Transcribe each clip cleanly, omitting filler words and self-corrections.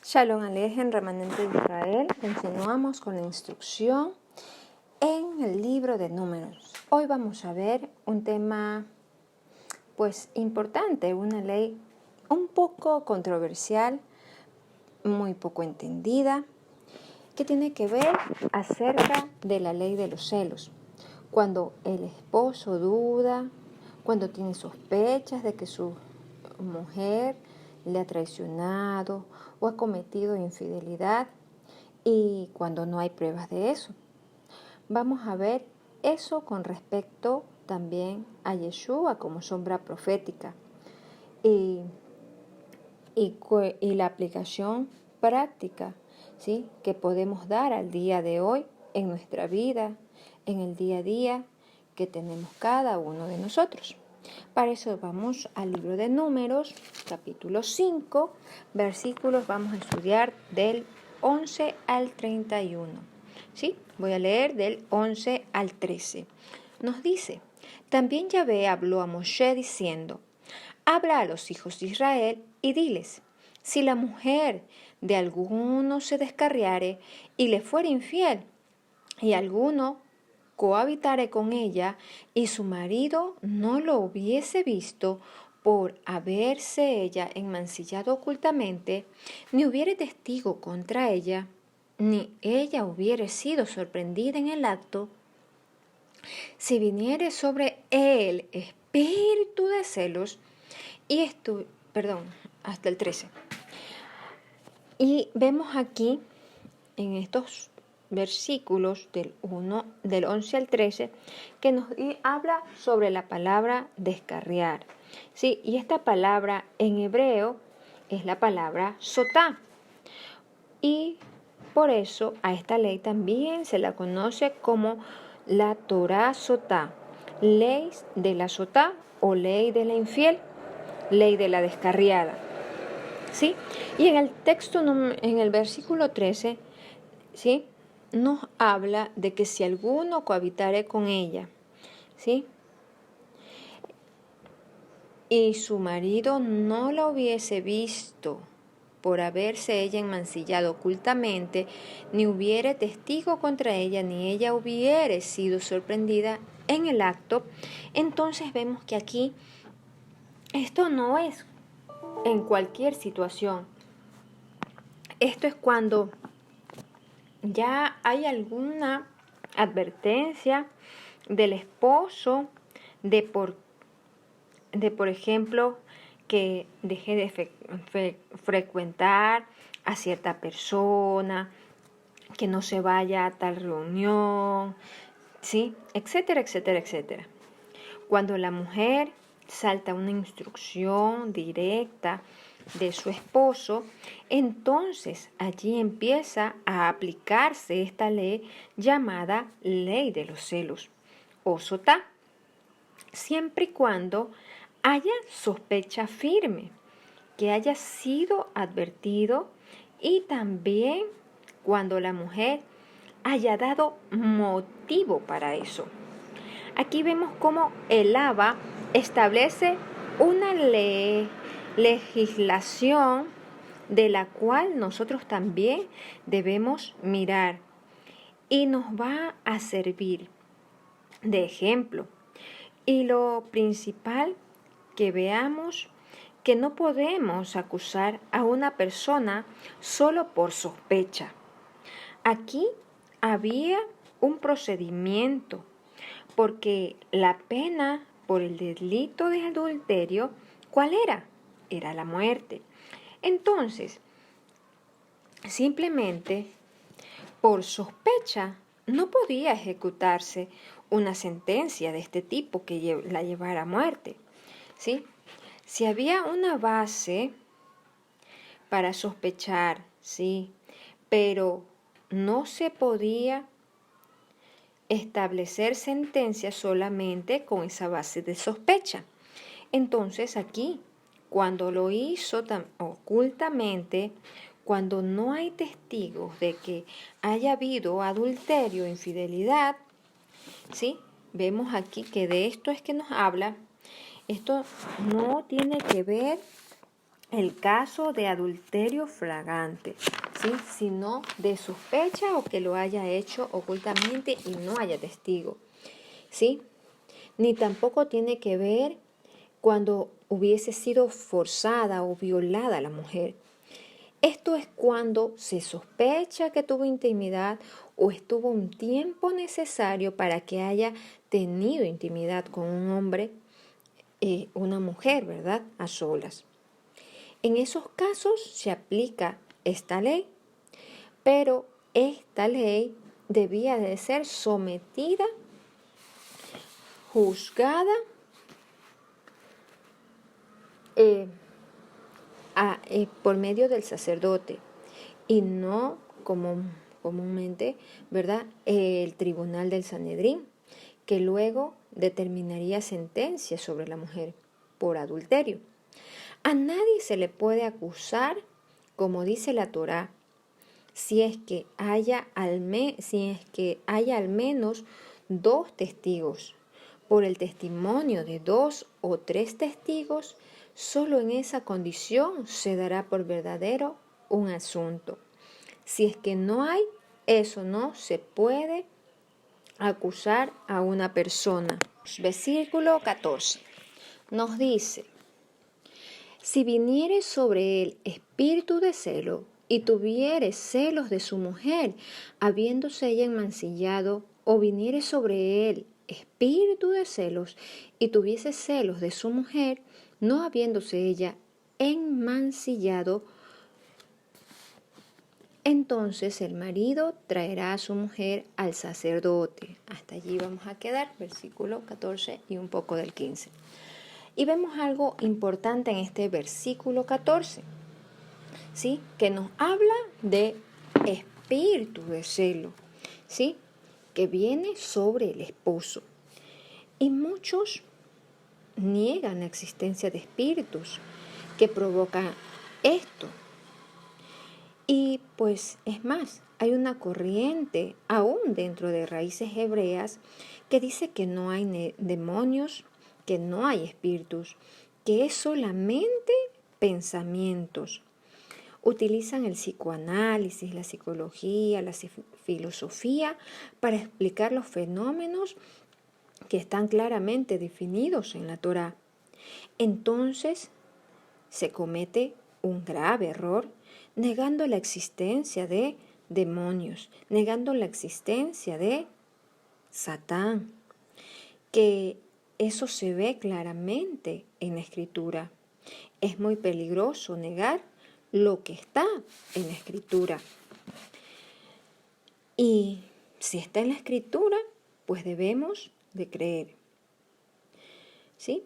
Shalom Alejem, remanente de Israel. Continuamos con la instrucción en el libro de Números. Hoy vamos a ver un tema importante, una ley un poco controversial, muy poco entendida, que tiene que ver acerca de la ley de los celos. Cuando el esposo duda, cuando tiene sospechas de que su mujer le ha traicionado o ha cometido infidelidad y cuando no hay pruebas de eso. Vamos a ver eso con respecto también a Yeshua como sombra profética y la aplicación práctica, ¿sí?, que podemos dar al día de hoy en nuestra vida, en el día a día que tenemos cada uno de nosotros. Para eso vamos al libro de Números, capítulo 5, versículos, vamos a estudiar del 11 al 31. ¿Sí? Voy a leer del 11 al 13. Nos dice: también Yahvé habló a Moshe diciendo: habla a los hijos de Israel y diles: si la mujer de alguno se descarriare y le fuere infiel, y alguno cohabitare con ella, y su marido no lo hubiese visto por haberse ella enmancillado ocultamente, ni hubiere testigo contra ella, ni ella hubiere sido sorprendida en el acto, si viniere sobre él espíritu de celos, hasta el 13. Y vemos aquí, en estos versículos del 11 al 13, que nos habla sobre la palabra descarriar. ¿Sí? Y esta palabra en hebreo es la palabra sotá. Y por eso a esta ley también se la conoce como la Torá sotá, ley de la sotá o ley de la infiel, ley de la descarriada. ¿Sí? Y en el texto, en el versículo 13, ¿sí?, nos habla de que si alguno cohabitare con ella, ¿sí?, y su marido no la hubiese visto por haberse ella enmancillado ocultamente, ni hubiere testigo contra ella, ni ella hubiere sido sorprendida en el acto, entonces vemos que aquí esto no es en cualquier situación. Esto es cuando ya hay alguna advertencia del esposo de por ejemplo, que deje de frecuentar a cierta persona, que no se vaya a tal reunión, ¿sí?, etcétera, etcétera, etcétera. Cuando la mujer salta una instrucción directa de su esposo, entonces allí empieza a aplicarse esta ley llamada ley de los celos o sotá, siempre y cuando haya sospecha firme, que haya sido advertido, y también cuando la mujer haya dado motivo para eso. Aquí vemos cómo el Abba establece una legislación de la cual nosotros también debemos mirar y nos va a servir de ejemplo. Y lo principal, que veamos que no podemos acusar a una persona solo por sospecha. Aquí había un procedimiento, porque la pena por el delito de adulterio, ¿cuál era? Era la muerte. Entonces, simplemente por sospecha no podía ejecutarse una sentencia de este tipo que la llevara a muerte, ¿sí? Si había una base para sospechar, sí, pero no se podía establecer sentencia solamente con esa base de sospecha. Entonces aquí, cuando lo hizo ocultamente, cuando no hay testigos de que haya habido adulterio o infidelidad, ¿sí?, vemos aquí que de esto es que nos habla. Esto no tiene que ver el caso de adulterio flagrante, ¿sí? Sino de sospecha o que lo haya hecho ocultamente y no haya testigo, ¿sí? Ni tampoco tiene que ver cuando hubiese sido forzada o violada la mujer. Esto es cuando se sospecha que tuvo intimidad o estuvo un tiempo necesario para que haya tenido intimidad con un hombre, una mujer, ¿verdad? A solas. En esos casos se aplica esta ley, pero esta ley debía de ser sometida, juzgada por medio del sacerdote y no como comúnmente, ¿verdad? El tribunal del Sanedrín, que luego determinaría sentencia sobre la mujer por adulterio. A nadie se le puede acusar, como dice la Torá, si es que haya al menos 2 testigos. Por el testimonio de 2 o 3 testigos, solo en esa condición se dará por verdadero un asunto. Si es que no hay, eso no se puede acusar a una persona. Versículo 14 nos dice: si viniere sobre él espíritu de celo y tuviere celos de su mujer, habiéndose ella enmancillado, o viniere sobre él espíritu de celos y tuviese celos de su mujer, no habiéndose ella enmancillado, entonces el marido traerá a su mujer al sacerdote. Hasta allí vamos a quedar, versículo 14 y un poco del 15. Y vemos algo importante en este versículo 14, ¿sí? Que nos habla de espíritu de celo, ¿sí? Que viene sobre el esposo. Y muchos niegan la existencia de espíritus que provocan esto. Y pues es más, hay una corriente aún dentro de raíces hebreas que dice que no hay demonios, que no hay espíritus, que es solamente pensamientos. Utilizan el psicoanálisis, la psicología, la filosofía para explicar los fenómenos que están claramente definidos en la Torá. Entonces se comete un grave error negando la existencia de demonios, negando la existencia de Satán, que eso se ve claramente en la Escritura. Es muy peligroso negar lo que está en la Escritura. Y si está en la Escritura, pues debemos de creer. ¿Sí?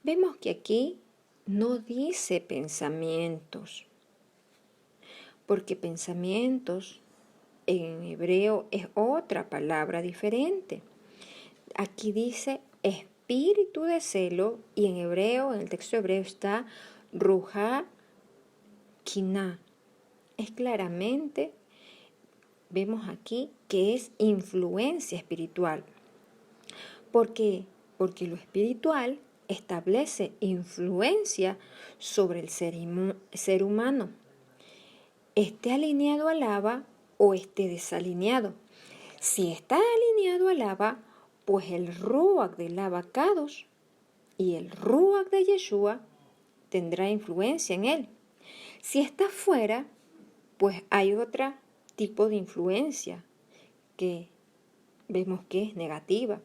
Vemos que aquí no dice pensamientos, porque pensamientos en hebreo es otra palabra diferente. Aquí dice espíritu de celo y en hebreo, en el texto hebreo está ruja kiná. Es claramente, vemos aquí que es influencia espiritual. ¿Por qué? Porque lo espiritual establece influencia sobre el ser humano, esté alineado al Abba o esté desalineado. Si está alineado al Abba, pues el Ruach del Abba Kadosh y el Ruach de Yeshua tendrá influencia en él. Si está fuera, pues hay otro tipo de influencia que vemos que es negativa,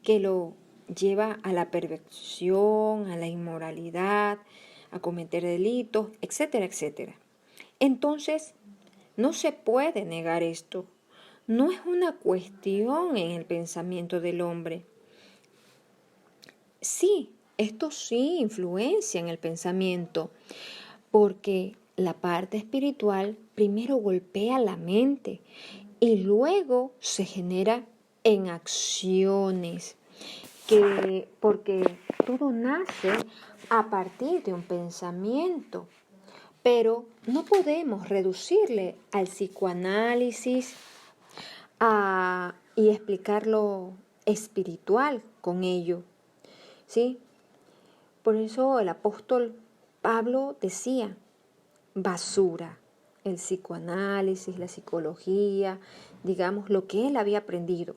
que lo lleva a la perversión, a la inmoralidad, a cometer delitos, etcétera, etcétera. Entonces, no se puede negar esto. No es una cuestión en el pensamiento del hombre. Sí, esto sí influencia en el pensamiento, porque la parte espiritual primero golpea la mente y luego se genera en acciones, porque todo nace a partir de un pensamiento, pero no podemos reducirle al psicoanálisis y explicar lo espiritual con ello, ¿sí? Por eso el apóstol Pablo decía, basura, el psicoanálisis, la psicología, digamos, lo que él había aprendido,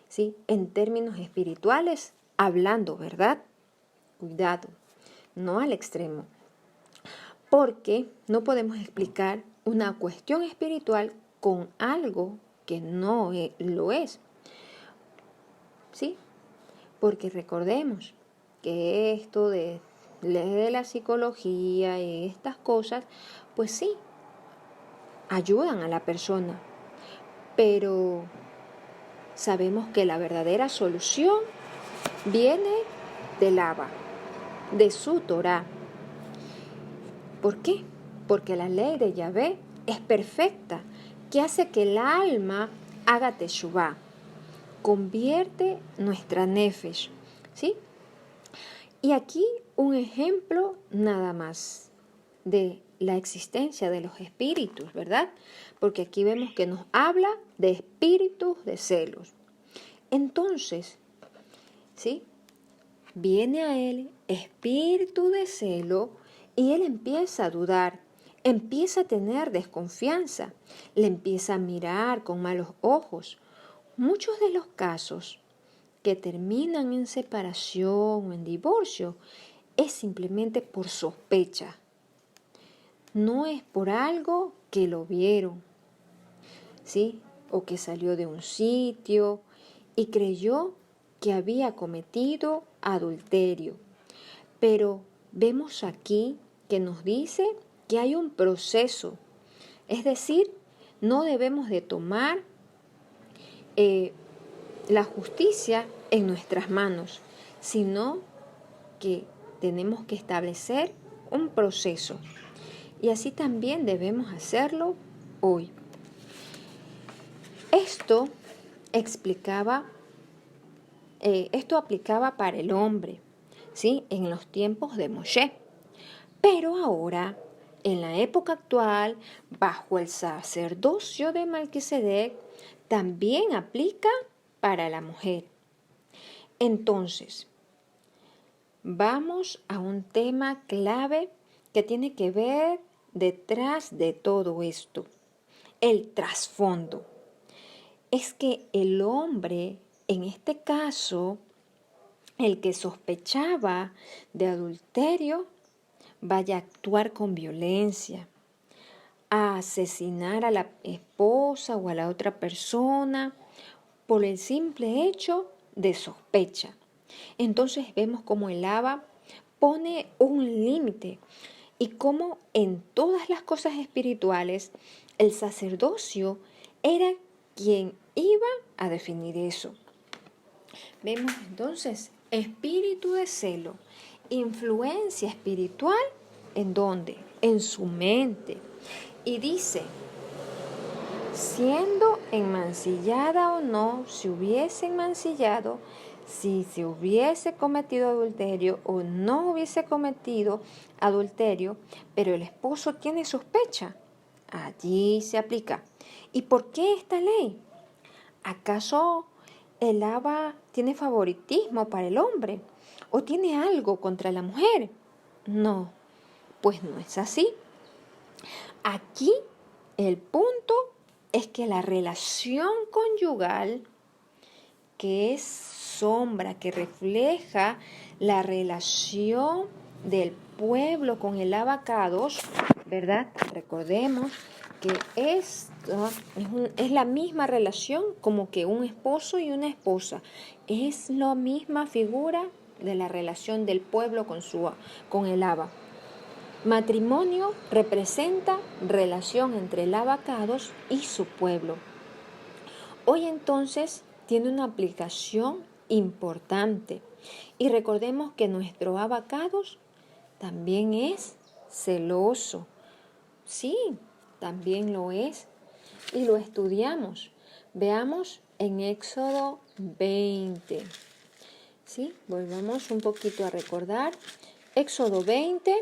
¿sí? En términos espirituales, hablando, ¿verdad? Cuidado, no al extremo, porque no podemos explicar una cuestión espiritual con algo que no lo es, ¿sí? Porque recordemos que esto de la psicología y estas cosas, pues sí, ayudan a la persona, pero sabemos que la verdadera solución viene del Abba, de su Torá. ¿Por qué? Porque la ley de Yahvé es perfecta, que hace que el alma haga teshuvá, convierte nuestra nefesh, ¿sí? Y aquí un ejemplo nada más de la existencia de los espíritus, ¿verdad? Porque aquí vemos que nos habla de espíritus de celos. Entonces, ¿sí? Viene a él espíritu de celo y él empieza a dudar, empieza a tener desconfianza, le empieza a mirar con malos ojos. Muchos de los casos que terminan en separación o en divorcio es simplemente por sospecha. No es por algo que lo vieron, ¿sí? O que salió de un sitio y creyó que había cometido adulterio. Pero vemos aquí que nos dice que hay un proceso. Es decir, no debemos de tomar la justicia en nuestras manos, sino que tenemos que establecer un proceso. Y así también debemos hacerlo hoy. Esto aplicaba para el hombre, ¿sí? En los tiempos de Moshe. Pero ahora, en la época actual, bajo el sacerdocio de Melquisedec, también aplica para la mujer. Entonces, vamos a un tema clave que tiene que ver detrás de todo esto. El trasfondo. Es que el hombre, en este caso, el que sospechaba de adulterio, vaya a actuar con violencia, a asesinar a la esposa o a la otra persona por el simple hecho de sospecha. Entonces vemos cómo el Abba pone un límite y cómo en todas las cosas espirituales el sacerdocio era quien iba a definir eso. Vemos entonces espíritu de celo, influencia espiritual, ¿en dónde? En su mente. Y dice, siendo enmancillada o no, si hubiese enmancillado, si se hubiese cometido adulterio o no hubiese cometido adulterio, pero el esposo tiene sospecha, allí se aplica. ¿Y por qué esta ley? ¿Acaso el Abba tiene favoritismo para el hombre o tiene algo contra la mujer? No, pues no es así. Aquí el punto es que la relación conyugal, que es sombra, que refleja la relación del pueblo con el Abacados, ¿verdad? Recordemos que esto es la misma relación como que un esposo y una esposa. Es la misma figura de la relación del pueblo con el Abba. Matrimonio representa relación entre el Abacados y su pueblo. Hoy entonces tiene una aplicación importante y recordemos que nuestro Abacados también es celoso. Sí, también lo es y lo estudiamos. Veamos en Éxodo 20. ¿Sí? Volvamos un poquito a recordar. Éxodo 20.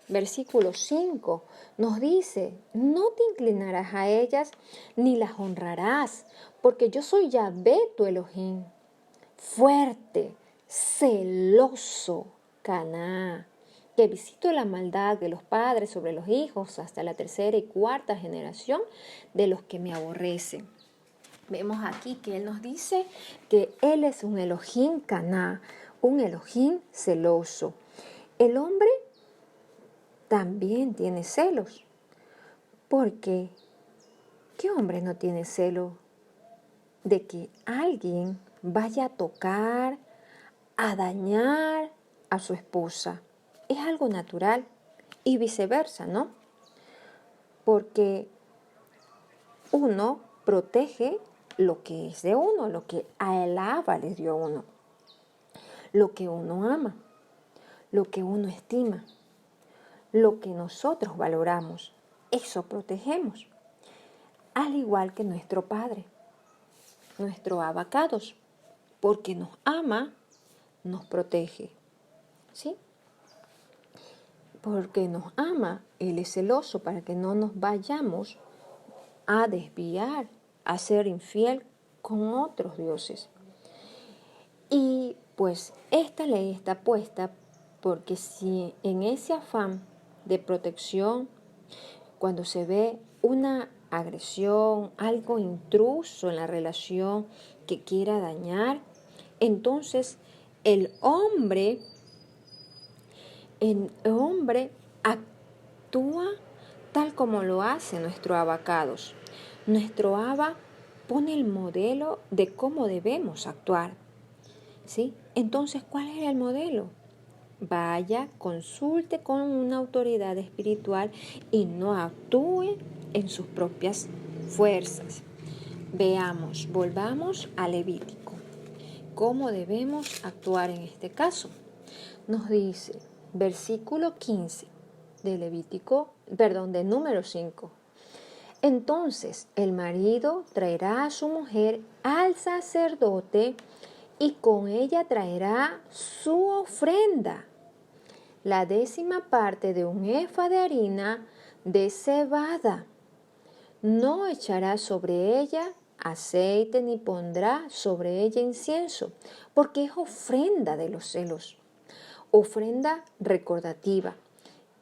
Versículo 5 nos dice, no te inclinarás a ellas ni las honrarás, porque yo soy Yahvé tu Elohim, fuerte, celoso, Caná, que visito la maldad de los padres sobre los hijos hasta la tercera y cuarta generación de los que me aborrecen. Vemos aquí que Él nos dice que Él es un Elohim Caná, un Elohim celoso. El hombre también tiene celos, porque ¿qué hombre no tiene celo de que alguien vaya a tocar, a dañar a su esposa? Es algo natural y viceversa, ¿no? Porque uno protege lo que es de uno, lo que a el Abba le dio a uno, lo que uno ama, lo que uno estima, lo que nosotros valoramos. Eso protegemos, al igual que nuestro Padre, nuestro Abacados, porque nos ama, nos protege, ¿sí? Porque nos ama, Él es celoso para que no nos vayamos a desviar, a ser infiel con otros dioses. Y pues esta ley está puesta porque si en ese afán de protección, cuando se ve una agresión, algo intruso en la relación que quiera dañar, entonces el hombre actúa tal como lo hace nuestro Abacados. Nuestro Abba pone el modelo de cómo debemos actuar, ¿sí? Entonces, ¿cuál es el modelo? Vaya, consulte con una autoridad espiritual y no actúe en sus propias fuerzas. Veamos, volvamos a Levítico. ¿Cómo debemos actuar en este caso? Nos dice, versículo 15 de de número 5. Entonces el marido traerá a su mujer al sacerdote y con ella traerá su ofrenda, la 10ª parte de un efa de harina de cebada. No echará sobre ella aceite ni pondrá sobre ella incienso, porque es ofrenda de los celos, ofrenda recordativa,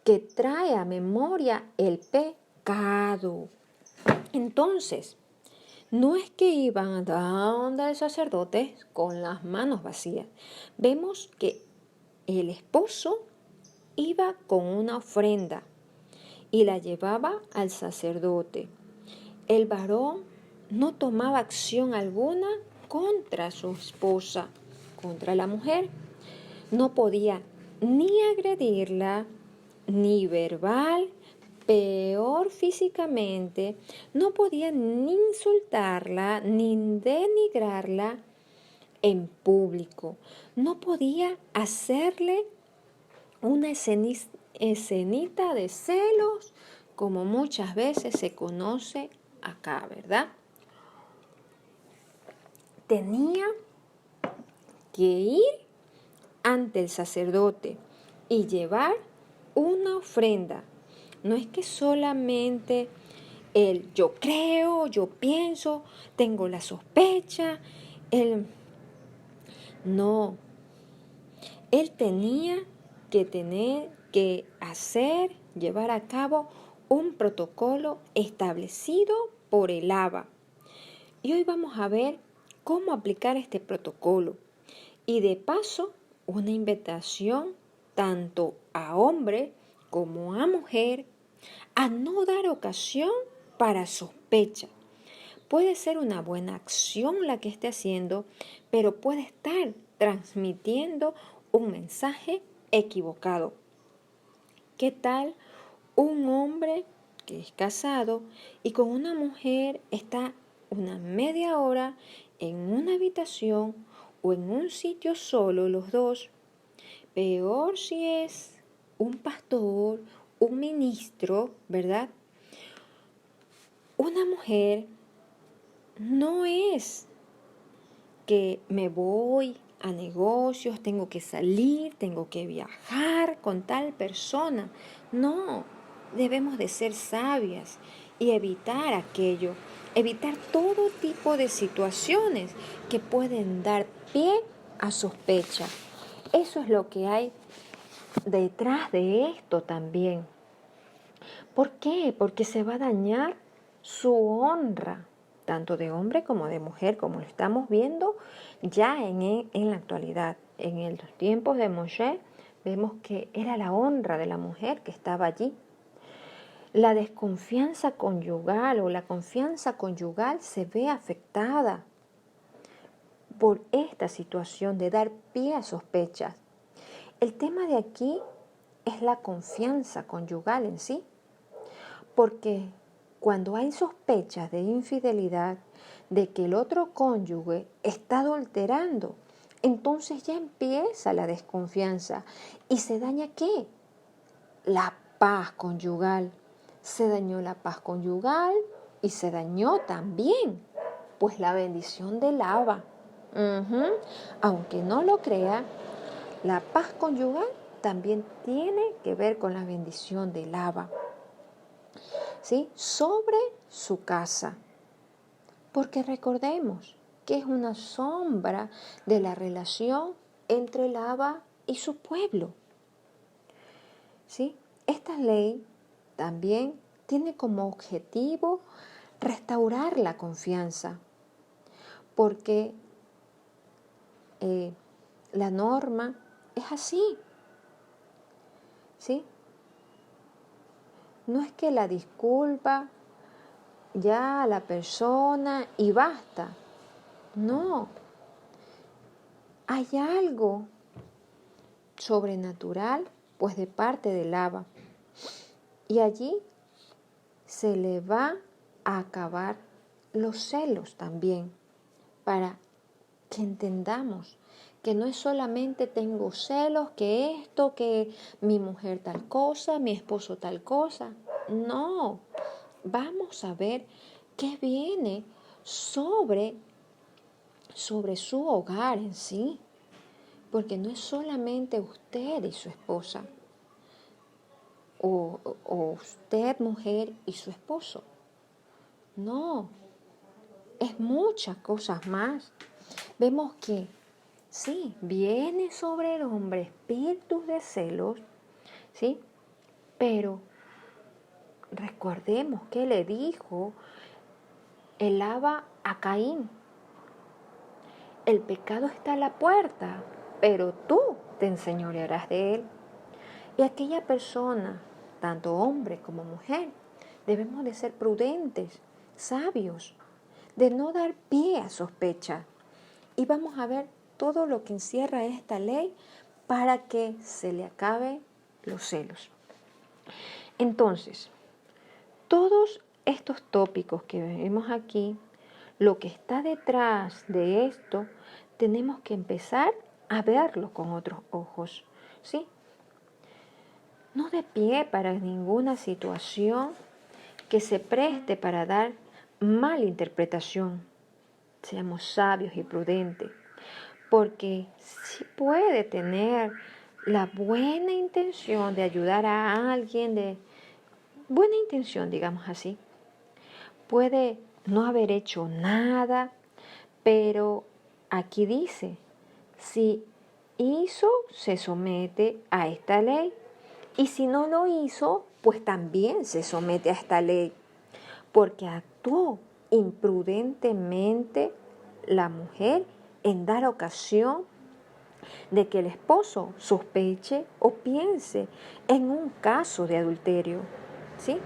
que trae a memoria el pecado. Entonces, no es que iban a donde el sacerdote con las manos vacías. Vemos que el esposo iba con una ofrenda y la llevaba al sacerdote. El varón no tomaba acción alguna contra su esposa, contra la mujer. No podía ni agredirla, ni verbal, peor físicamente, no podía ni insultarla, ni denigrarla en público. No podía hacerle una escenita de celos, como muchas veces se conoce acá, ¿verdad? Tenía que ir ante el sacerdote y llevar una ofrenda. No es que solamente yo creo, yo pienso, tengo la sospecha. No, él tenía que llevar a cabo un protocolo establecido por el Abba. Y hoy vamos a ver cómo aplicar este protocolo. Y de paso, una invitación tanto a hombre como a mujer a no dar ocasión para sospecha. Puede ser una buena acción la que esté haciendo, pero puede estar transmitiendo un mensaje equivocado. ¿Qué tal un hombre que es casado y con una mujer está una media hora en una habitación o en un sitio solo los dos? Peor si es un pastor, un ministro, ¿verdad? Una mujer no es que me voy a negocios, tengo que salir, tengo que viajar con tal persona. No, debemos de ser sabias y evitar aquello, evitar todo tipo de situaciones que pueden dar pie a sospecha. Eso es lo que hay detrás de esto también. ¿Por qué? Porque se va a dañar su honra, tanto de hombre como de mujer, como lo estamos viendo ya en la actualidad. En los tiempos de Moshe vemos que era la honra de la mujer que estaba allí. La desconfianza conyugal o la confianza conyugal se ve afectada por esta situación de dar pie a sospechas. El tema de aquí es la confianza conyugal en sí, porque cuando hay sospechas de infidelidad, de que el otro cónyuge está adulterando, entonces ya empieza la desconfianza y se daña ¿qué? La paz conyugal. Se dañó la paz conyugal y se dañó también, pues la bendición del Abba. Aunque no lo crea, la paz conyugal también tiene que ver con la bendición del Abba, ¿sí? Sobre su casa. Porque recordemos que es una sombra de la relación entre el Abba y su pueblo, ¿sí? Esta ley también tiene como objetivo restaurar la confianza, porque la norma es así, ¿sí? No es que la disculpa ya a la persona y basta. No, hay algo sobrenatural, pues de parte del Abba. Y allí se le va a acabar los celos también, para que entendamos que no es solamente tengo celos, que esto, que mi mujer tal cosa, mi esposo tal cosa. No, vamos a ver qué viene sobre su hogar en sí, porque no es solamente usted y su esposa, o usted mujer y su esposo. No, es muchas cosas más. Vemos que sí, viene sobre el hombre espíritus de celos, ¿sí? Pero recordemos que le dijo el Abba a Caín: el pecado está a la puerta, pero tú te enseñorearás de él. Y aquella persona, tanto hombre como mujer, debemos de ser prudentes, sabios, de no dar pie a sospecha. Y vamos a ver todo lo que encierra esta ley para que se le acabe los celos. Entonces, todos estos tópicos que vemos aquí, lo que está detrás de esto, tenemos que empezar a verlo con otros ojos, ¿sí? No de pie para ninguna situación que se preste para dar mala interpretación. Seamos sabios y prudentes, porque sí puede tener la buena intención de ayudar a alguien, de buena intención, digamos así. Puede no haber hecho nada, pero aquí dice, si hizo, se somete a esta ley. Y si no lo hizo, pues también se somete a esta ley, porque actuó imprudentemente la mujer en dar ocasión de que el esposo sospeche o piense en un caso de adulterio, ¿sí?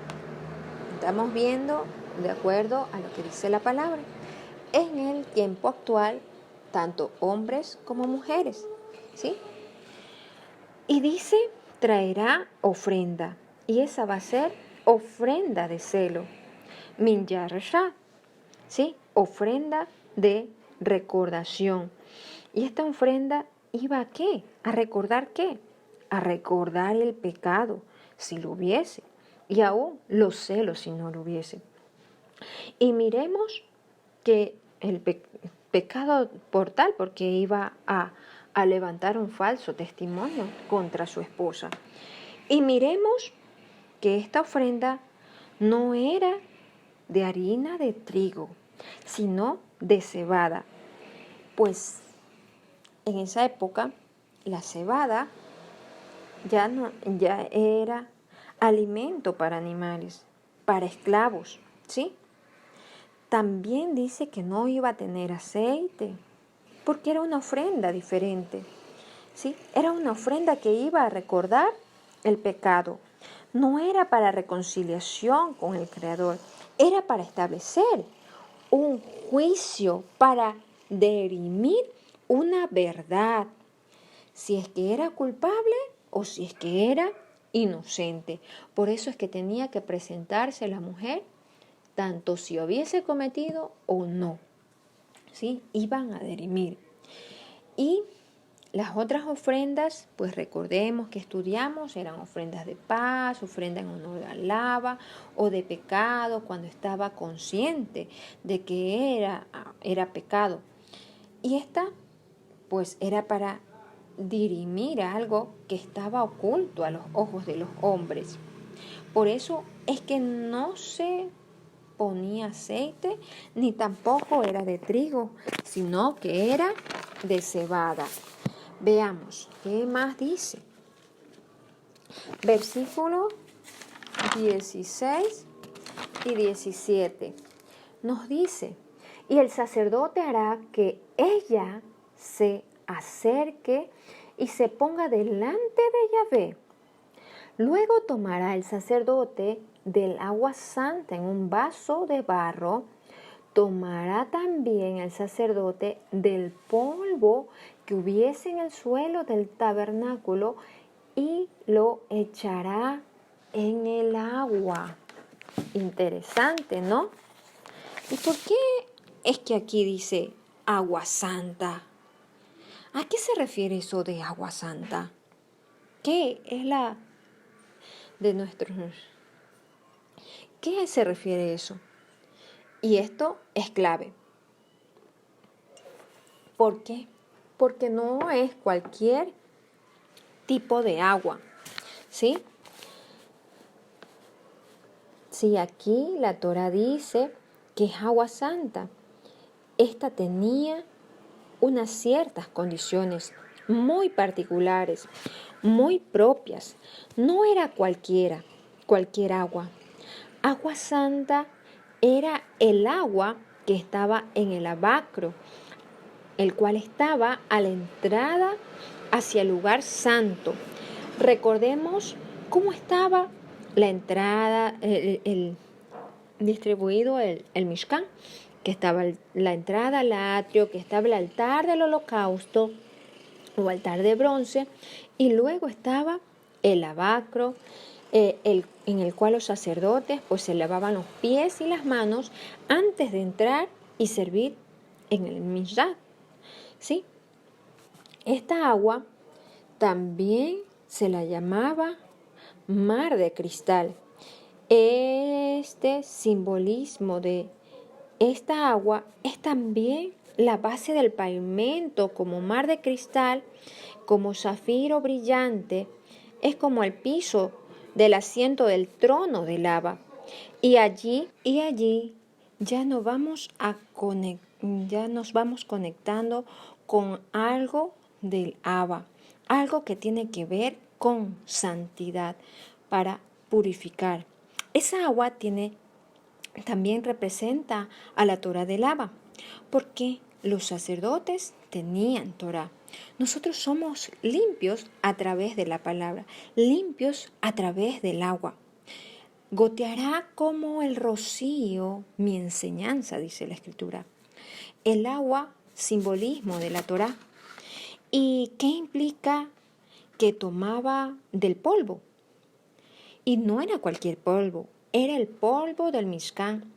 Estamos viendo de acuerdo a lo que dice la palabra. En el tiempo actual, tanto hombres como mujeres, ¿sí? Y dice, traerá ofrenda, y esa va a ser ofrenda de celo, minyar rasha, ¿sí? Ofrenda de recordación. Y esta ofrenda iba a ¿qué? ¿A recordar qué? A recordar el pecado, si lo hubiese, y aún los celos, si no lo hubiese. Y miremos que el pecado por tal, porque iba a levantar un falso testimonio contra su esposa. Y miremos que esta ofrenda no era de harina de trigo, sino de cebada. Pues en esa época la cebada ya era alimento para animales, para esclavos, ¿sí? También dice que no iba a tener aceite, porque era una ofrenda diferente, ¿sí? Era una ofrenda que iba a recordar el pecado. No era para reconciliación con el Creador, era para establecer un juicio, para dirimir una verdad, si es que era culpable o si es que era inocente. Por eso es que tenía que presentarse la mujer, tanto si hubiese cometido o no, ¿sí? Iban a dirimir. Y las otras ofrendas, pues recordemos que estudiamos, eran ofrendas de paz, ofrendas en honor a Laba, o de pecado, cuando estaba consciente de que era pecado. Y esta, pues era para dirimir algo que estaba oculto a los ojos de los hombres. Por eso es que no se ponía aceite, ni tampoco era de trigo, sino que era de cebada. Veamos, ¿qué más dice? Versículo 16 y 17 nos dice, y el sacerdote hará que ella se acerque y se ponga delante de Yahvé. Luego tomará el sacerdote del agua santa en un vaso de barro. Tomará también el sacerdote del polvo que hubiese en el suelo del tabernáculo y lo echará en el agua. Interesante, ¿no? ¿Y por qué es que aquí dice agua santa? ¿A qué se refiere eso de agua santa? ¿Qué es la de nuestros... ¿Qué se refiere eso? Y esto es clave. ¿Por qué? Porque no es cualquier tipo de agua, ¿sí? Si aquí la Torah dice que es agua santa, esta tenía unas ciertas condiciones muy particulares, muy propias. No era cualquier agua. Agua santa era el agua que estaba en el lavacro, el cual estaba a la entrada hacia el lugar santo. Recordemos cómo estaba la entrada, distribuido el Mishkan, que estaba la entrada al atrio, que estaba el altar del holocausto o altar de bronce, y luego estaba el lavacro, en el cual los sacerdotes pues se lavaban los pies y las manos antes de entrar y servir en el Mishkan, ¿sí? Esta agua también se la llamaba mar de cristal. Este simbolismo de esta agua es también la base del pavimento, como mar de cristal, como zafiro brillante, es como el piso del asiento del trono de lava. Y allí ya nos vamos conectando con algo del Abba, algo que tiene que ver con santidad para purificar. Esa agua también representa a la Torah del Abba, porque los sacerdotes tenían Torah. Nosotros somos limpios a través de la palabra, limpios a través del agua. Goteará como el rocío mi enseñanza, dice la Escritura. El agua, simbolismo de la Torah. ¿Y qué implica? Que tomaba del polvo. Y no era cualquier polvo, era el polvo del Mishkan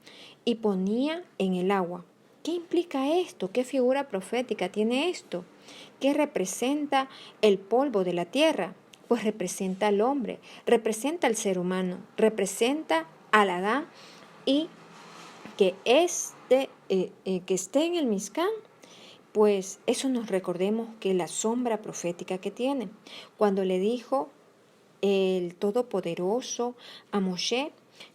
y ponía en el agua. ¿Qué implica esto? ¿Qué figura profética tiene esto? ¿Qué representa el polvo de la tierra? Pues representa al hombre, representa al ser humano, representa al Adán, y que que esté en el Mishkan, pues eso nos recordemos que la sombra profética que tiene. Cuando le dijo el Todopoderoso a Moshe,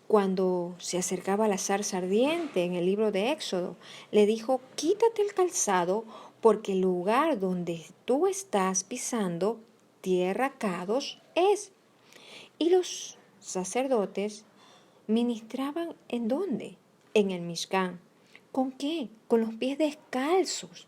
cuando se acercaba a la zarza ardiente en el libro de Éxodo, le dijo: quítate el calzado, porque el lugar donde tú estás pisando, tierra Kadosh, es. Y los sacerdotes ministraban ¿en dónde? En el Mishkan. ¿Con qué? Con los pies descalzos.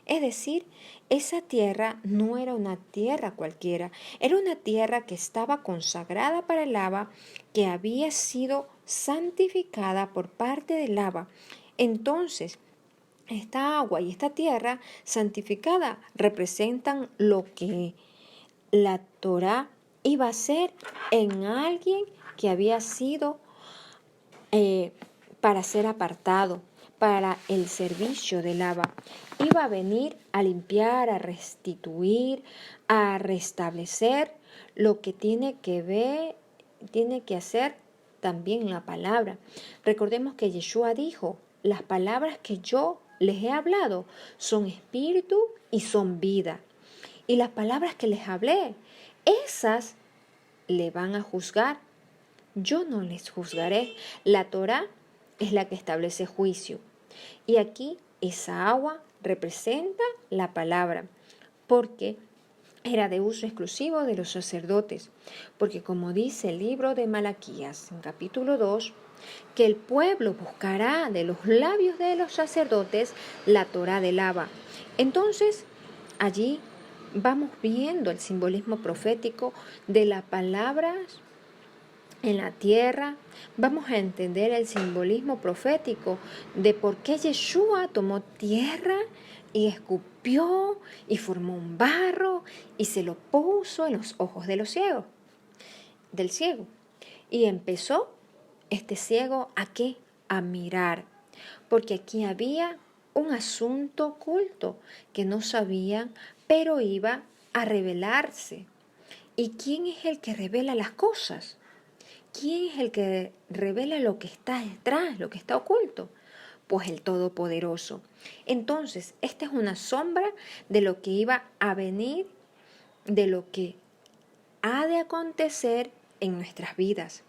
Es decir, esa tierra no era una tierra cualquiera, era una tierra que estaba consagrada para el Abba, que había sido santificada por parte del Abba. Entonces, esta agua y esta tierra santificada representan lo que la Torá iba a ser en alguien que había sido para ser apartado para el servicio del Abba. Iba a venir a limpiar, a restituir, a restablecer lo que tiene que ver, tiene que hacer también la palabra. Recordemos que Yeshua dijo, las palabras que yo les he hablado son espíritu y son vida. Y las palabras que les hablé, esas le van a juzgar. Yo no les juzgaré. La Torá es la que establece juicio. Y aquí esa agua representa la palabra, porque era de uso exclusivo de los sacerdotes. Porque como dice el libro de Malaquías, en capítulo 2, que el pueblo buscará de los labios de los sacerdotes la Torá del Abba. Entonces, allí vamos viendo el simbolismo profético de las palabras en la tierra. Vamos a entender el simbolismo profético de por qué Yeshua tomó tierra y escupió y formó un barro y se lo puso en los ojos de los ciegos, del ciego. Y empezó este ciego ¿a qué? A mirar, porque aquí había un asunto oculto que no sabían, pero iba a revelarse. ¿Y quién es el que revela las cosas? ¿Quién es el que revela lo que está detrás, lo que está oculto? Pues el Todopoderoso. Entonces, esta es una sombra de lo que iba a venir, de lo que ha de acontecer en nuestras vidas.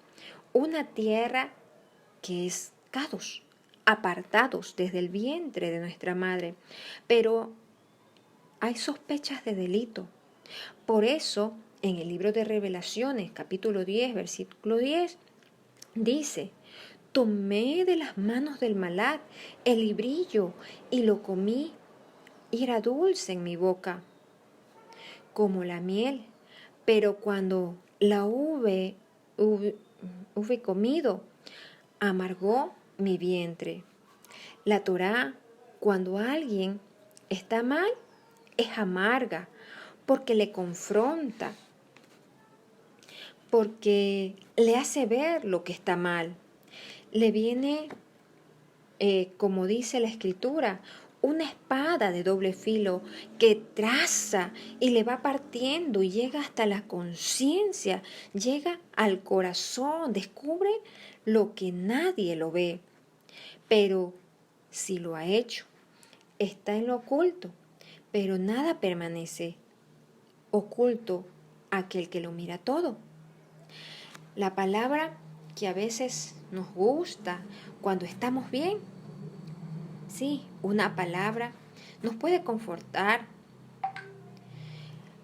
Una tierra que es Kadosh, apartados desde el vientre de nuestra madre. Pero hay sospechas de delito. Por eso, en el libro de Revelaciones, capítulo 10, versículo 10, dice, tomé de las manos del Malak el librillo y lo comí, y era dulce en mi boca, como la miel. Pero cuando la hube comido, amargó mi vientre. La Torá, cuando alguien está mal, es amarga, porque le confronta, porque le hace ver lo que está mal. Le viene, como dice la Escritura, una espada de doble filo que traza y le va partiendo y llega hasta la conciencia, llega al corazón, descubre lo que nadie lo ve. Pero si lo ha hecho, está en lo oculto, pero nada permanece oculto a aquel que lo mira todo. La palabra que a veces nos gusta cuando estamos bien, sí, una palabra nos puede confortar,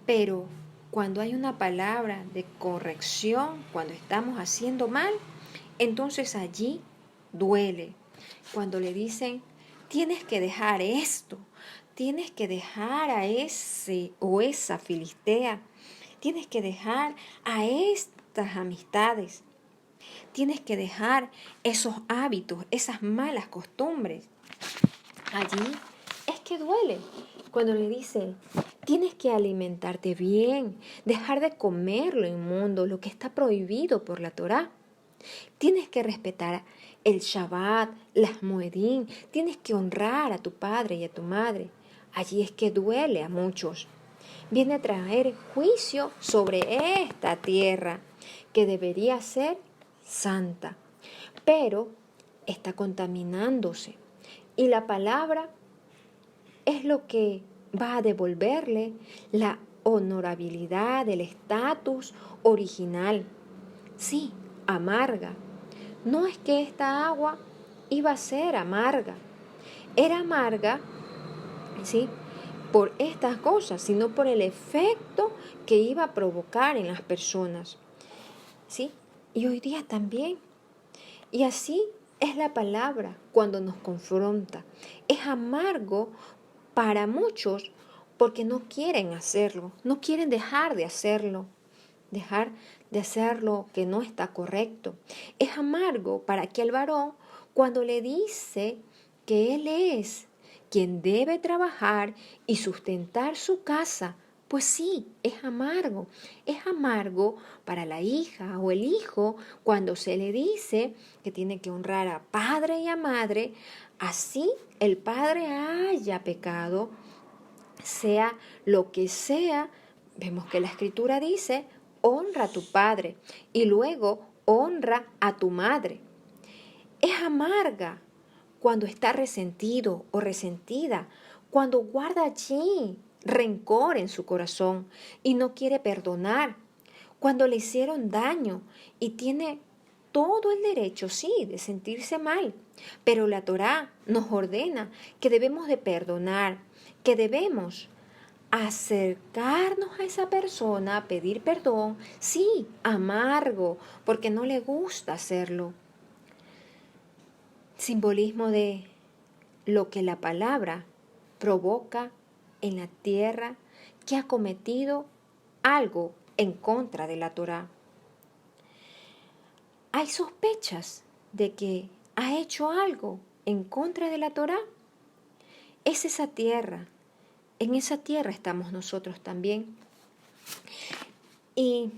pero cuando hay una palabra de corrección, cuando estamos haciendo mal, entonces allí duele. Cuando le dicen, tienes que dejar esto, tienes que dejar a ese o esa filistea, tienes que dejar a estas amistades, tienes que dejar esos hábitos, esas malas costumbres. Allí es que duele. Cuando le dicen, tienes que alimentarte bien, dejar de comer lo inmundo, lo que está prohibido por la Torá. Tienes que respetar el Shabbat, las Moedín, tienes que honrar a tu padre y a tu madre. Allí es que duele a muchos. Viene a traer juicio sobre esta tierra que debería ser santa, pero está contaminándose. Y la palabra es lo que va a devolverle la honorabilidad, el estatus original. Sí, amarga. No es que esta agua iba a ser amarga. Era amarga, ¿sí? por estas cosas, sino por el efecto que iba a provocar en las personas. ¿Sí? Y hoy día también. Y así es la palabra cuando nos confronta. Es amargo para muchos porque no quieren hacerlo, no quieren dejar de hacerlo que no está correcto. Es amargo para aquel varón cuando le dice que él es quien debe trabajar y sustentar su casa. Pues sí, es amargo. Es amargo para la hija o el hijo cuando se le dice que tiene que honrar a padre y a madre, así el padre haya pecado, sea lo que sea. Vemos que la escritura dice, honra a tu padre y luego honra a tu madre. Es amarga cuando está resentido o resentida, cuando guarda allí rencor en su corazón y no quiere perdonar, cuando le hicieron daño y tiene todo el derecho, sí, de sentirse mal. Pero la Torá nos ordena que debemos de perdonar, que debemos acercarnos a esa persona, pedir perdón, sí, amargo, porque no le gusta hacerlo. Simbolismo de lo que la palabra provoca en la tierra que ha cometido algo en contra de la Torá. Hay sospechas de que ha hecho algo en contra de la Torá. Es esa tierra. En esa tierra estamos nosotros también. Y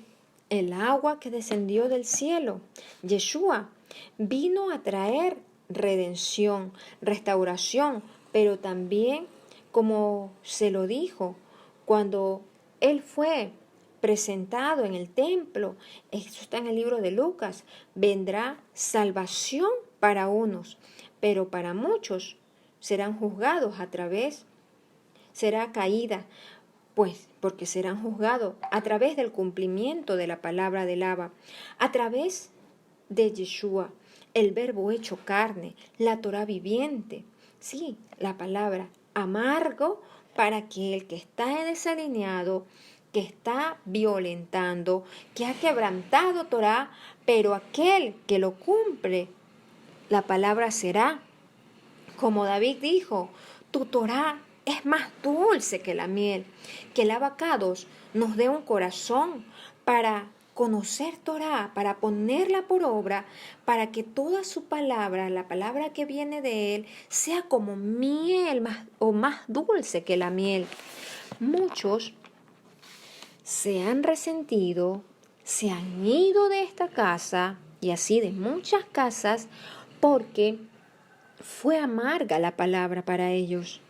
el agua que descendió del cielo, Yeshua, vino a traer redención, restauración, pero también, como se lo dijo, cuando Él fue presentado en el templo, esto está en el libro de Lucas, vendrá salvación para unos, pero para muchos serán juzgados será caída, pues porque serán juzgados a través del cumplimiento de la palabra del Abba, a través de Yeshua, el verbo hecho carne, la Torá viviente, sí, la palabra amargo para aquel que está desalineado, que está violentando, que ha quebrantado Torá, pero aquel que lo cumple, la palabra será, como David dijo, tu Torá es más dulce que la miel, que el abacados nos dé un corazón para conocer Torá, para ponerla por obra, para que toda su palabra, la palabra que viene de él, sea como miel más dulce que la miel. Muchos se han resentido, se han ido de esta casa y así de muchas casas porque fue amarga la palabra para ellos,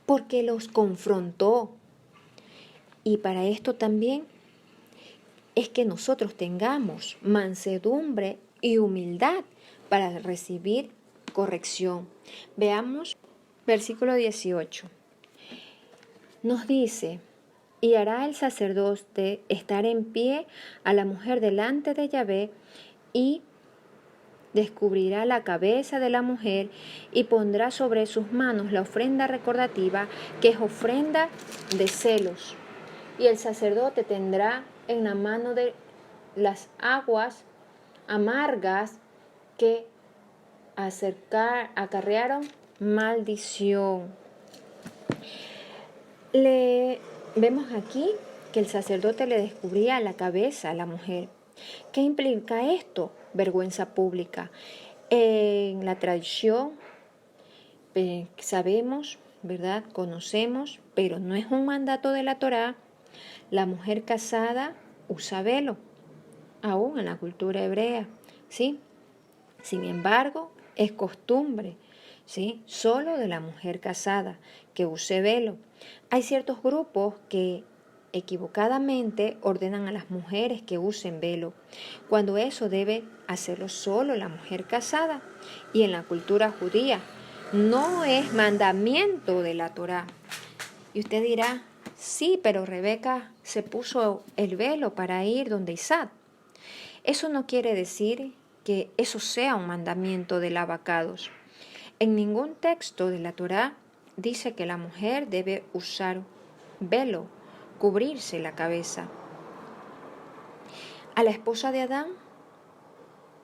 porque los confrontó. Y para esto también es que nosotros tengamos mansedumbre y humildad para recibir corrección. Veamos versículo 18. Nos dice, y hará el sacerdote estar en pie a la mujer delante de Yahvé y descubrirá la cabeza de la mujer y pondrá sobre sus manos la ofrenda recordativa, que es ofrenda de celos. Y el sacerdote tendrá en la mano de las aguas amargas que acarrearon maldición. Vemos aquí que el sacerdote le descubría la cabeza a la mujer. ¿Qué implica esto? Vergüenza pública. En la tradición sabemos, ¿verdad? Conocemos, pero no es un mandato de la Torá. La mujer casada usa velo, aún en la cultura hebrea, ¿sí? Sin embargo, es costumbre, ¿sí? Solo de la mujer casada que use velo. Hay ciertos grupos que equivocadamente ordenan a las mujeres que usen velo, cuando eso debe hacerlo solo la mujer casada. Y en la cultura judía no es mandamiento de la Torá. Y usted dirá, sí, pero Rebeca se puso el velo para ir donde Isaac. Eso no quiere decir que eso sea un mandamiento del abacados. En ningún texto de la Torá dice que la mujer debe usar velo, cubrirse la cabeza. A la esposa de Adán,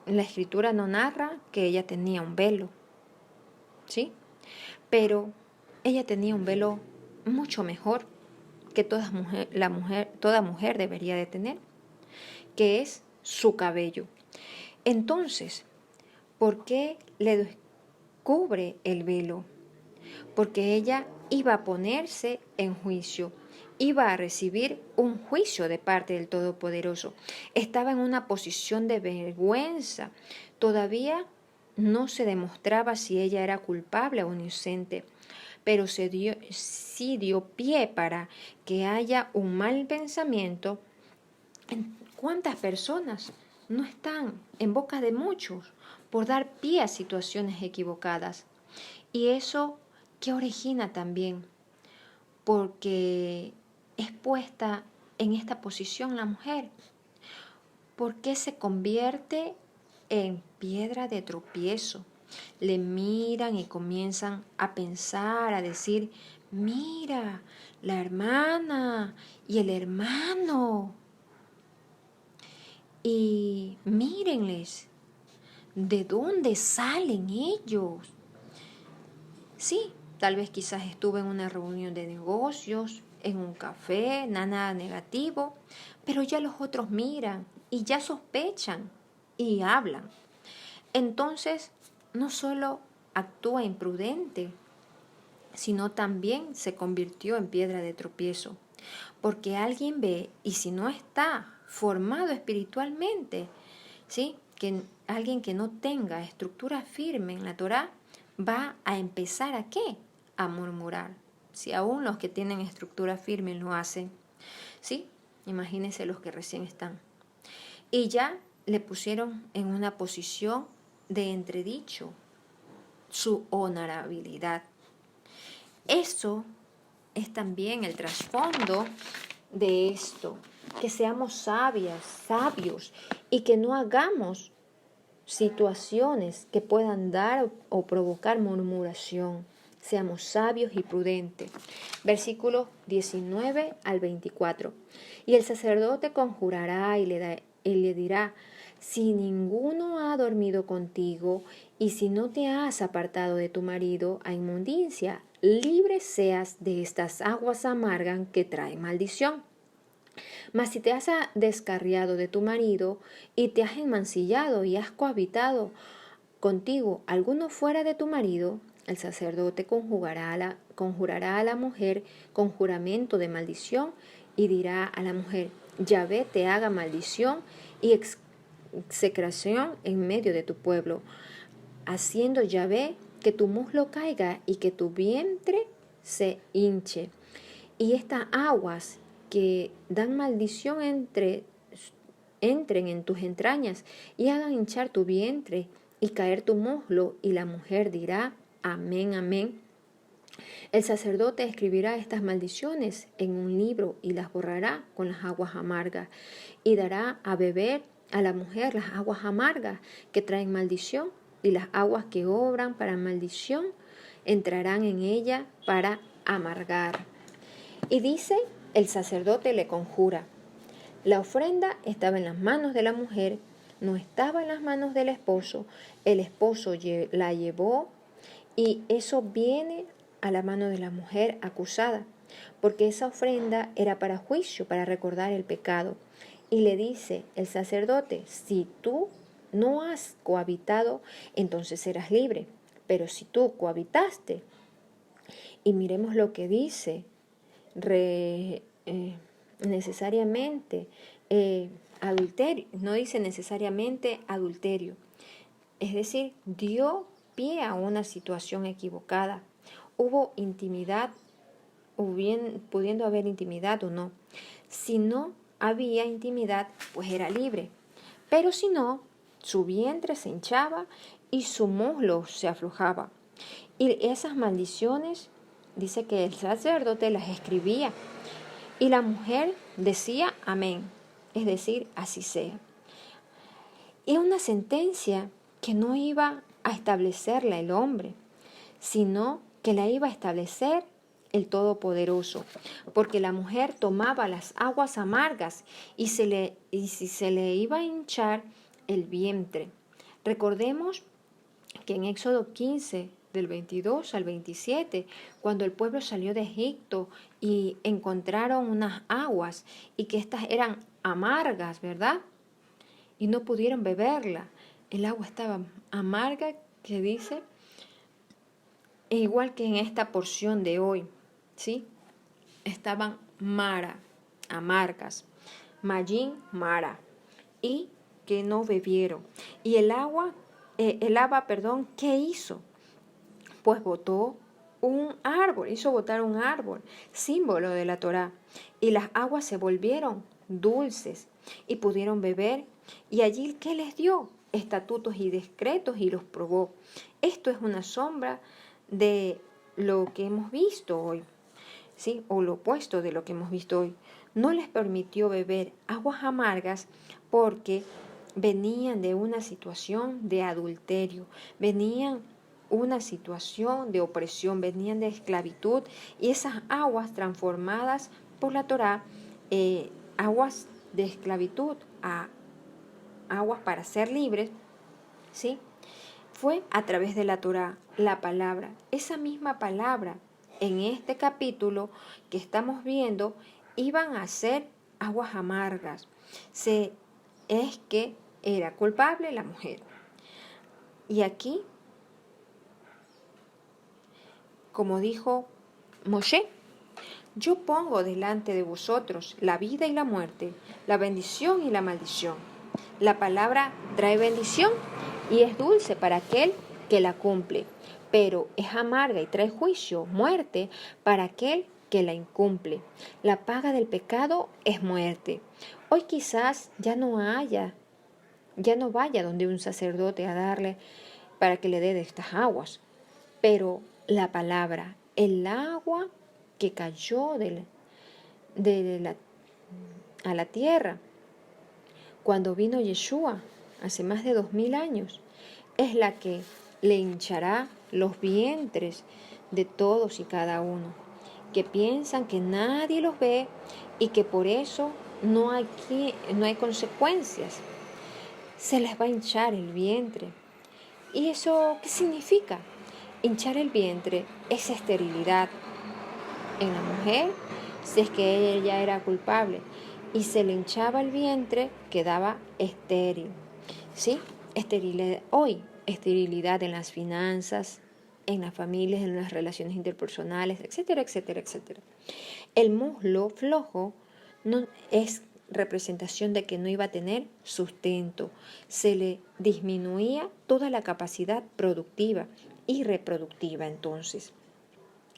la escritura no narra que ella tenía un velo, ¿sí? Pero ella tenía un velo mucho mejor que toda mujer debería de tener, que es su cabello. Entonces, ¿por qué le descubre el velo? Porque ella iba a ponerse en juicio, iba a recibir un juicio de parte del Todopoderoso. Estaba en una posición de vergüenza. Todavía no se demostraba si ella era culpable o inocente, pero sí dio pie para que haya un mal pensamiento. ¿Cuántas personas no están en boca de muchos por dar pie a situaciones equivocadas? Y eso, ¿qué origina también? Porque es puesta en esta posición la mujer. ¿Por qué se convierte en piedra de tropiezo? Le miran y comienzan a pensar, a decir, mira, la hermana y el hermano. Y mírenles, ¿de dónde salen ellos? Sí, tal vez quizás estuve en una reunión de negocios, en un café, nada negativo, pero ya los otros miran y ya sospechan y hablan. Entonces, no solo actúa imprudente, sino también se convirtió en piedra de tropiezo, porque alguien ve y si no está formado espiritualmente, ¿sí? Que alguien que no tenga estructura firme en la Torá va a empezar ¿a qué? A murmurar. Si aún los que tienen estructura firme lo hacen, ¿sí? Imagínense los que recién están. Y ya le pusieron en una posición de entredicho su honorabilidad. Eso es también el trasfondo de esto, que seamos sabios y que no hagamos situaciones que puedan dar o provocar murmuración. Seamos sabios y prudentes. Versículos 19 al 24. Y el sacerdote conjurará y le dirá, si ninguno ha dormido contigo y si no te has apartado de tu marido a inmundicia, libre seas de estas aguas amargas que traen maldición. Mas si te has descarriado de tu marido y te has enmancillado y has cohabitado contigo alguno fuera de tu marido, el sacerdote conjurará a la mujer con juramento de maldición y dirá a la mujer, Yahvé te haga maldición y execración en medio de tu pueblo, haciendo Yahvé que tu muslo caiga y que tu vientre se hinche. Y estas aguas que dan maldición entren en tus entrañas y hagan hinchar tu vientre y caer tu muslo, y la mujer dirá, amén, amén. El sacerdote escribirá estas maldiciones en un libro y las borrará con las aguas amargas, y dará a beber a la mujer las aguas amargas que traen maldición, y las aguas que obran para maldición entrarán en ella para amargar. Y dice, el sacerdote le conjura. La ofrenda estaba en las manos de la mujer, no estaba en las manos del esposo. El esposo la llevó y eso viene a la mano de la mujer acusada, porque esa ofrenda era para juicio, para recordar el pecado. Y le dice el sacerdote, si tú no has cohabitado, entonces serás libre. Pero si tú cohabitaste, y miremos lo que dice, necesariamente adulterio, no dice necesariamente adulterio, es decir, dio pie a una situación equivocada. Hubo intimidad, pudiendo haber intimidad o no. Si no había intimidad, pues era libre. Pero si no, su vientre se hinchaba y su muslo se aflojaba. Y esas maldiciones, dice que el sacerdote las escribía. Y la mujer decía amén, es decir, así sea. Y una sentencia que no iba a establecerla el hombre, sino que la iba a establecer el Todopoderoso, porque la mujer tomaba las aguas amargas y si se le iba a hinchar el vientre. Recordemos que en Éxodo 15, del 22 al 27, cuando el pueblo salió de Egipto y encontraron unas aguas y que estas eran amargas, ¿verdad? Y no pudieron beberla. El agua estaba amarga, que dice, igual que en esta porción de hoy, ¿sí? Estaban mara, amargas, Mayín, mara, y que no bebieron. Y el agua, ¿qué hizo? Pues botó un árbol, hizo botar un árbol, símbolo de la Torá, y las aguas se volvieron dulces y pudieron beber. Y allí, ¿qué les dio? Estatutos y decretos y los probó. Esto es una sombra de lo que hemos visto hoy, ¿sí? O lo opuesto de lo que hemos visto hoy. No les permitió beber aguas amargas porque venían de una situación de adulterio, venían una situación de opresión, venían de esclavitud, y esas aguas transformadas por la Torá, aguas de esclavitud a aguas para ser libres, ¿sí? Fue a través de la Torá, la palabra. Esa misma palabra en este capítulo que estamos viendo iban a ser aguas amargas. Es que era culpable la mujer. Y aquí, como dijo Moshe, yo pongo delante de vosotros la vida y la muerte, la bendición y la maldición. La palabra trae bendición y es dulce para aquel que la cumple, pero es amarga y trae juicio, muerte, para aquel que la incumple. La paga del pecado es muerte. Hoy quizás ya no vaya donde un sacerdote a darle para que le dé de estas aguas, pero la palabra, el agua que cayó a la tierra cuando vino Yeshua hace más de 2000 años, es la que le hinchará los vientres de todos y cada uno, que piensan que nadie los ve y que por eso no hay consecuencias. Se les va a hinchar el vientre. ¿Y eso qué significa? Hinchar el vientre es esterilidad en la mujer, si es que ella era culpable y se le hinchaba el vientre, quedaba estéril, ¿sí? Esterilidad hoy, esterilidad en las finanzas, en las familias, en las relaciones interpersonales, etcétera, etcétera, etcétera. El muslo flojo no es representación de que no iba a tener sustento, se le disminuía toda la capacidad productiva y reproductiva entonces.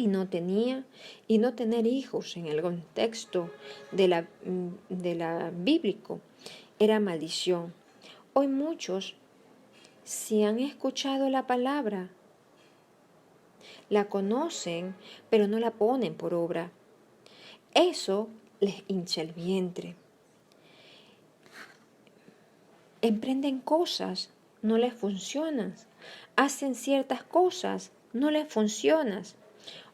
Y no tener hijos en el contexto de la bíblico era maldición. Hoy muchos, si han escuchado la palabra, la conocen, pero no la ponen por obra. Eso les hincha el vientre. Emprenden cosas, no les funcionan. Hacen ciertas cosas, no les funcionan.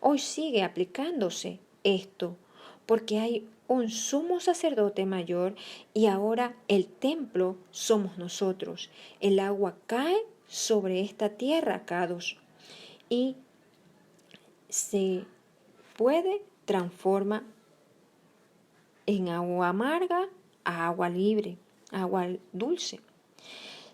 Hoy sigue aplicándose esto, porque hay un sumo sacerdote mayor y ahora el templo somos nosotros. El agua cae sobre esta tierra, Kadosh, y se transforma en agua amarga a agua libre, agua dulce.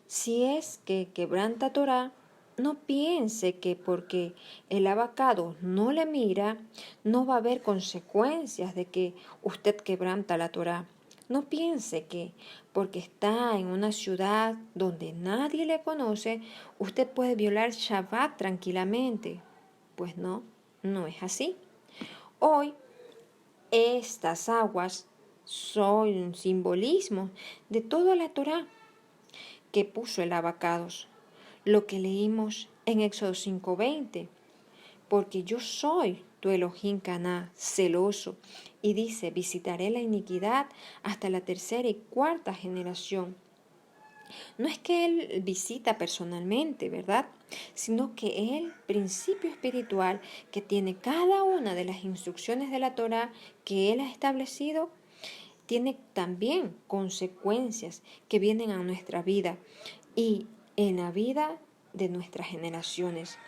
Si es que quebranta Torá, no piense que porque el abacado no le mira, no va a haber consecuencias de que usted quebranta la Torá. No piense que porque está en una ciudad donde nadie le conoce, usted puede violar Shabbat tranquilamente. Pues no, no es así. Hoy, estas aguas son un simbolismo de toda la Torá que puso el abacados. Lo que leímos en Éxodo 5:20, porque yo soy tu Elohim Caná, celoso, y dice, visitaré la iniquidad hasta la tercera y cuarta generación. No es que Él visita personalmente, ¿verdad? Sino que el principio espiritual que tiene cada una de las instrucciones de la Torá que Él ha establecido, tiene también consecuencias que vienen a nuestra vida y en la vida de nuestras generaciones.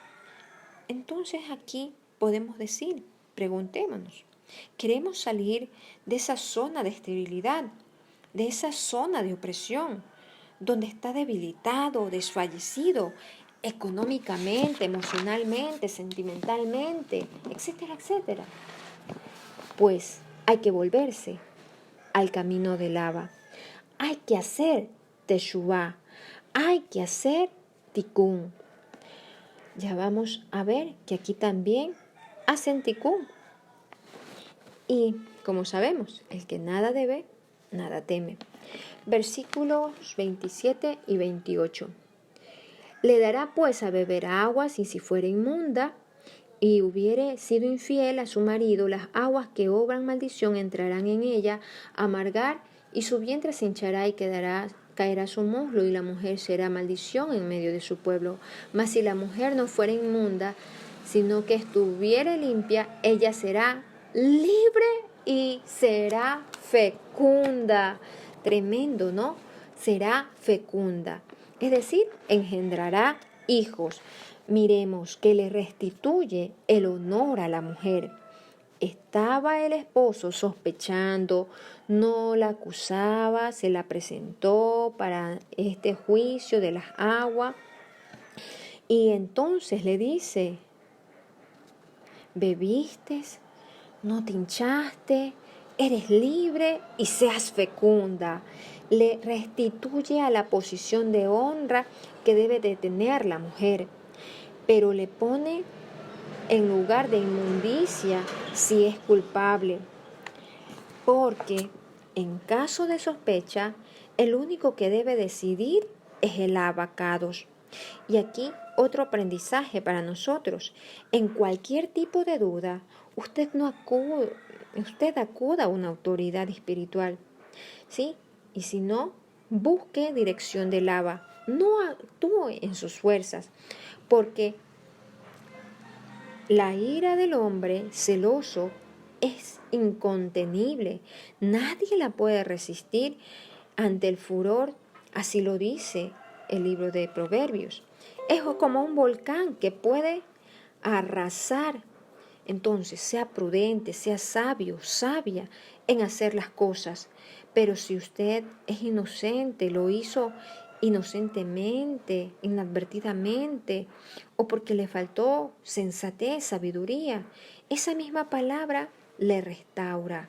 Entonces aquí podemos decir, preguntémonos, ¿queremos salir de esa zona de esterilidad, de esa zona de opresión, donde está debilitado, desfallecido, económicamente, emocionalmente, sentimentalmente, etcétera, etcétera? Pues hay que volverse al camino del Abba. Hay que hacer teshuvá, hay que hacer tikkun. Ya vamos a ver que aquí también hacen tikkun. Y como sabemos, el que nada debe, nada teme. Versículos 27 y 28. Le dará pues a beber agua y si fuera inmunda y hubiere sido infiel a su marido, las aguas que obran maldición entrarán en ella a amargar y su vientre se hinchará y caerá su muslo y la mujer será maldición en medio de su pueblo. Mas si la mujer no fuera inmunda, sino que estuviere limpia, ella será libre y será fecunda. Tremendo, ¿no? Será fecunda. Es decir, engendrará hijos. Miremos que le restituye el honor a la mujer. Estaba el esposo sospechando, no la acusaba, se la presentó para este juicio de las aguas y entonces le dice, bebiste, no te hinchaste, eres libre y seas fecunda. Le restituye a la posición de honra que debe de tener la mujer, pero le pone en lugar de inmundicia si es culpable, porque en caso de sospecha, el único que debe decidir es el abacados. Y aquí otro aprendizaje para nosotros. En cualquier tipo de duda, usted acuda a una autoridad espiritual, ¿sí? Y si no, busque dirección del Abba. No actúe en sus fuerzas, porque la ira del hombre celoso es incontenible. Nadie la puede resistir ante el furor. Así lo dice el libro de Proverbios. Es como un volcán que puede arrasar. Entonces, sea prudente, sea sabio, sabia en hacer las cosas. Pero si usted es inocente, lo hizo inocentemente, inadvertidamente, o porque le faltó sensatez, sabiduría, esa misma palabra le restaura,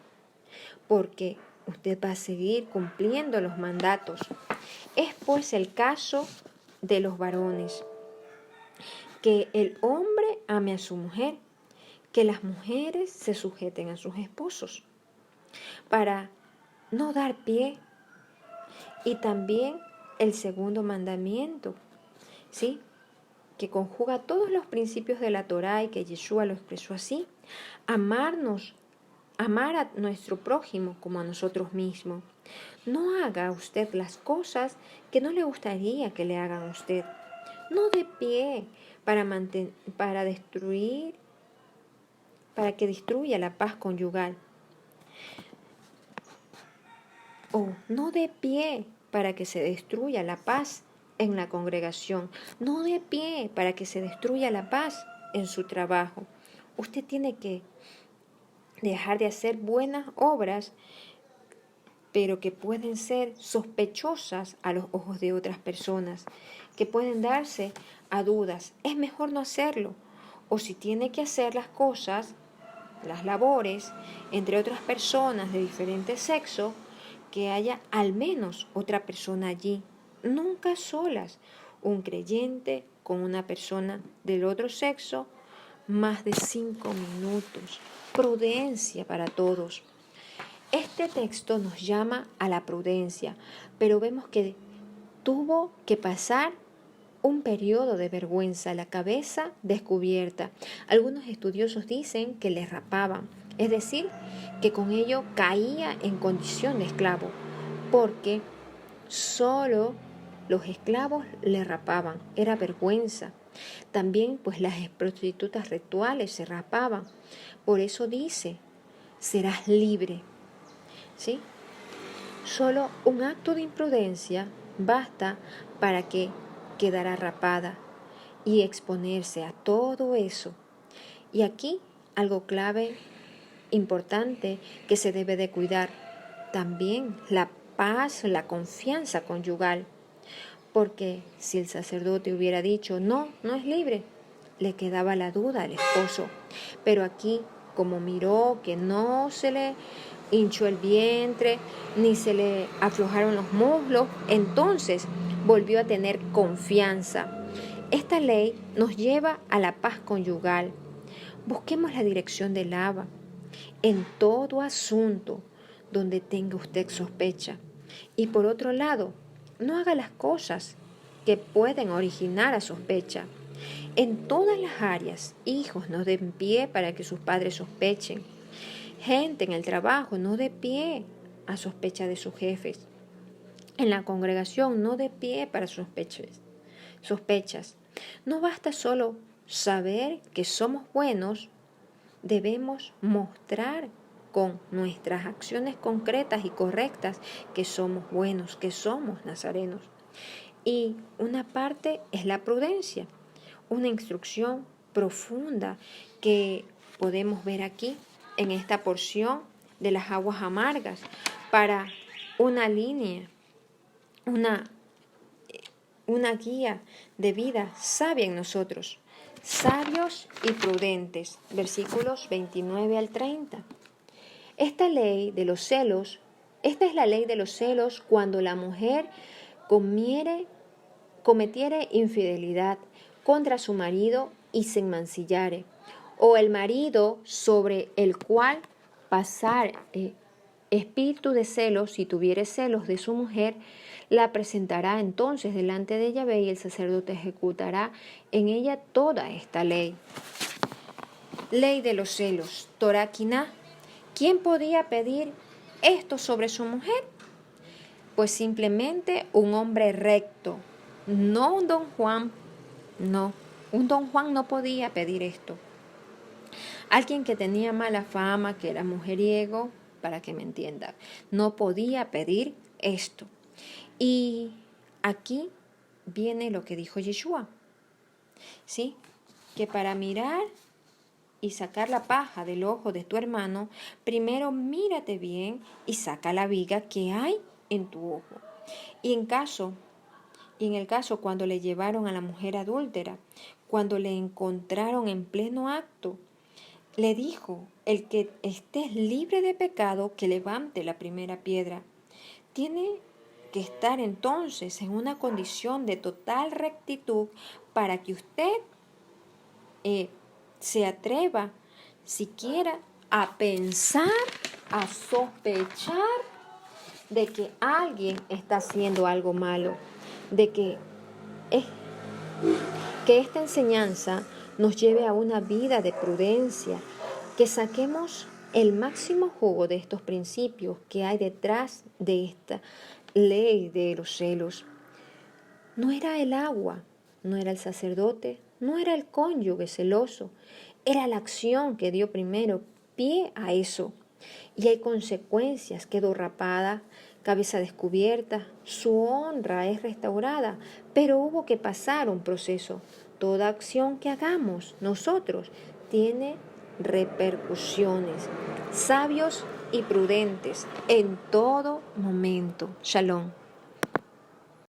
porque usted va a seguir cumpliendo los mandatos. Es pues el caso de los varones, que el hombre ame a su mujer, que las mujeres se sujeten a sus esposos, para no dar pie. Y también el segundo mandamiento, ¿sí?, que conjuga todos los principios de la Torá y que Yeshua lo expresó así: amar a nuestro prójimo como a nosotros mismos. No haga usted las cosas que no le gustaría que le hagan a usted. No dé pie para que destruya la paz conyugal. O no dé pie para que se destruya la paz en la congregación. No dé pie para que se destruya la paz en su trabajo. Usted tiene que dejar de hacer buenas obras, pero que pueden ser sospechosas a los ojos de otras personas, que pueden darse a dudas. Es mejor no hacerlo. O si tiene que hacer las cosas, las labores, entre otras personas de diferente sexo, que haya al menos otra persona allí, nunca solas. Un creyente con una persona del otro sexo, más de 5 minutos. Prudencia para todos. Este texto nos llama a la prudencia, pero vemos que tuvo que pasar un periodo de vergüenza, la cabeza descubierta. Algunos estudiosos dicen que le rapaban, es decir, que con ello caía en condición de esclavo, porque solo los esclavos le rapaban, era vergüenza. También pues las prostitutas rituales se rapaban. Por eso dice, serás libre. ¿Sí? Solo un acto de imprudencia basta para que quedara rapada y exponerse a todo eso. Y aquí algo clave, importante, que se debe de cuidar. También la paz, la confianza conyugal. Porque si el sacerdote hubiera dicho, no, no es libre, le quedaba la duda al esposo. Pero aquí, como miró que no se le hinchó el vientre, ni se le aflojaron los muslos, entonces volvió a tener confianza. Esta ley nos lleva a la paz conyugal. Busquemos la dirección del Abba en todo asunto donde tenga usted sospecha. Y por otro lado, no haga las cosas que pueden originar a sospecha. En todas las áreas, hijos, no den pie para que sus padres sospechen. Gente en el trabajo, no dé pie a sospecha de sus jefes. En la congregación, no dé pie para sospechas. No basta solo saber que somos buenos, debemos mostrar con nuestras acciones concretas y correctas que somos buenos, que somos nazarenos. Y una parte es la prudencia, una instrucción profunda que podemos ver aquí en esta porción de las aguas amargas para una línea, una guía de vida sabia en nosotros, sabios y prudentes, versículos 29 al 30. Esta es la ley de los celos cuando la mujer cometiere infidelidad contra su marido y se mancillare, o el marido sobre el cual pasar espíritu de celos, si tuviere celos de su mujer, la presentará entonces delante de Yahvé y el sacerdote ejecutará en ella toda esta ley. Ley de los celos, Torah Quiná. ¿Quién podía pedir esto sobre su mujer? Pues simplemente un hombre recto, no un don Juan, no, un don Juan no podía pedir esto. Alguien que tenía mala fama, que era mujeriego, para que me entiendan, no podía pedir esto. Y aquí viene lo que dijo Yeshua, ¿sí? Que para mirar y sacar la paja del ojo de tu hermano, primero mírate bien y saca la viga que hay en tu ojo. Y en el caso cuando le llevaron a la mujer adúltera, cuando le encontraron en pleno acto, le dijo, el que esté libre de pecado, que levante la primera piedra. Tiene que estar entonces en una condición de total rectitud para que usted se atreva siquiera a pensar, a sospechar de que alguien está haciendo algo malo, de que esta enseñanza nos lleve a una vida de prudencia, que saquemos el máximo jugo de estos principios que hay detrás de esta ley de los celos. No era el agua, no era el sacerdote, no era el cónyuge celoso, era la acción que dio primero pie a eso. Y hay consecuencias, quedó rapada, cabeza descubierta, su honra es restaurada, pero hubo que pasar un proceso. Toda acción que hagamos nosotros tiene repercusiones. Sabios y prudentes en todo momento. Shalom.